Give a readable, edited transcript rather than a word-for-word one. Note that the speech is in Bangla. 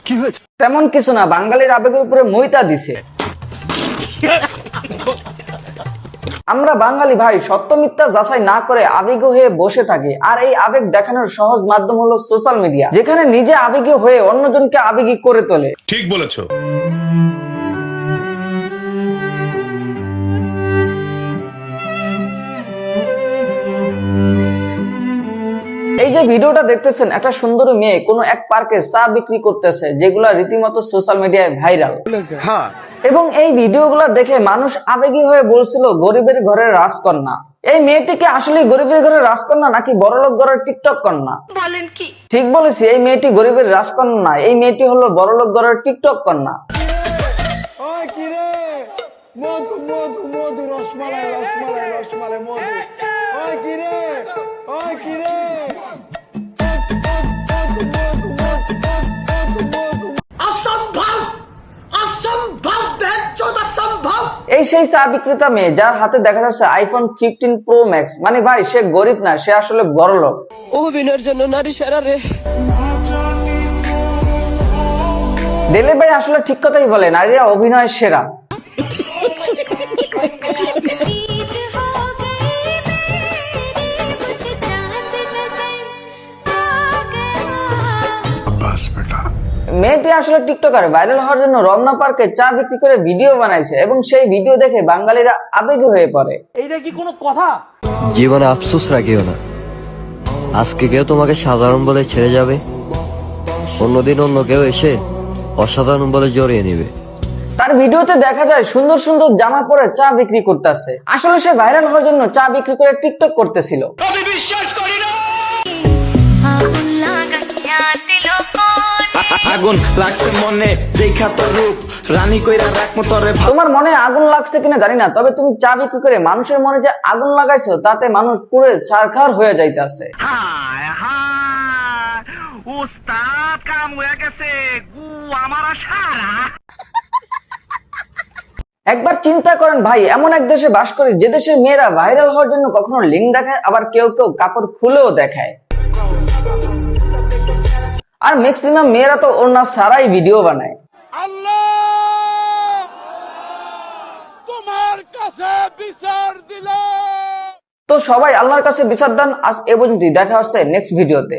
কি হয়েছে? তেমন কিছু না, বাঙালির আবেগের উপরে মইটা দিছে। আমরা বাঙালি ভাই সত্য মিথ্যা যাচাই না করে আবেগী হয়ে বসে থাকি, আর এই আবেগ দেখানোর সহজ মাধ্যম হলো সোশ্যাল মিডিয়া, যেখানে নিজে আবেগী হয়ে অন্যজনকে আবেগী করে তোলে। ঠিক বলেছো। এই যে ভিডিওটা দেখতেছেন, একটা সুন্দরী মেয়ে কোন এক পার্কে চা বিক্রি করতেছে, যেগুলা রীতিমতো সোশ্যাল মিডিয়ায় ভাইরাল। এবং এই ভিডিওগুলো দেখে মানুষ আবেগী হয়ে বলছিল গরিবের ঘরের রাজকন্যা। এই মেয়েটিকে আসলে গরিবের ঘরের রাজকন্যা নাকি বড়লোক ঘরের টিকটক কন্যা? বলেন কি? ঠিক বলেছি, এই মেয়েটি গরিবের রাজকন্যা না, এই মেয়েটি হলো বড়লোক ঘরের টিকটক কন্যা। ওই কি রে, মধু মধু মধু রসমালাই রসমালাই রসমালাই মধু। ওই কি রে, ওই কি রে, এই সেই চা বিক্রেতা মেয়ে যার হাতে দেখা যাচ্ছে আইফোন 15 প্রো ম্যাক্স। মানে ভাই সে গরিব না, সে আসলে বড়লোক। অভিনয়ের জন্য নারী সেরা রে। দিলীপ ভাই আসলে ঠিক কথাই বলে, নারীরা অভিনয়ের সেরা। মেয়েটি আসলে টিকটকার, ভাইরাল হওয়ার জন্য রমনা পার্কে চা বিক্রি করে ভিডিও বানাইছে, এবং সেই ভিডিও দেখে বাঙালিরা আবেগী হয়ে পড়ে। এইটা কি কোনো কথা? জীবনে আফসোস রাখিও না, আজকে কেউ তোমাকে সাধারণ বলে ছেড়ে যাবে, অন্যদিন অন্য কেউ এসে অসাধারণ বলে জড়িয়ে নিবে। তার ভিডিওতে দেখা যায় সুন্দর সুন্দর জামা পরে চা বিক্রি করতেছে। আসলে সে ভাইরাল হওয়ার জন্য চা বিক্রি করে টিকটক করতেছিল। আগুন লাগছে মনে দেখা তোর রূপ রানী কইরা রাখমু তোরে। তোমার মনে আগুন লাগছে কিনা জানি না, তবে তুমি চা বিক্রি করে মানুষের মনে যে আগুন লাগাইছো, তাতে মানুষ পুরো ছারখার হয়ে যাইতেছে। একবার চিন্তা করেন ভাই, এমন এক দেশে বাস করি যে দেশের মেয়েরা ভাইরাল হওয়ার জন্য কখনো লিঙ্ক দেখায়, আবার কেউ কেউ কাপড় খুলেও দেখায়। আর ম্যাক্সিমাম মেয়েরা তো ওড়না ছাড়াই ভিডিও বানায়। আল্লাহ তোমার কাছে বিচার দিলাম। তো সবাই আল্লাহর কাছে বিচার দেন। আজ এ পর্যন্তই, দেখা হচ্ছে নেক্সট ভিডিওতে।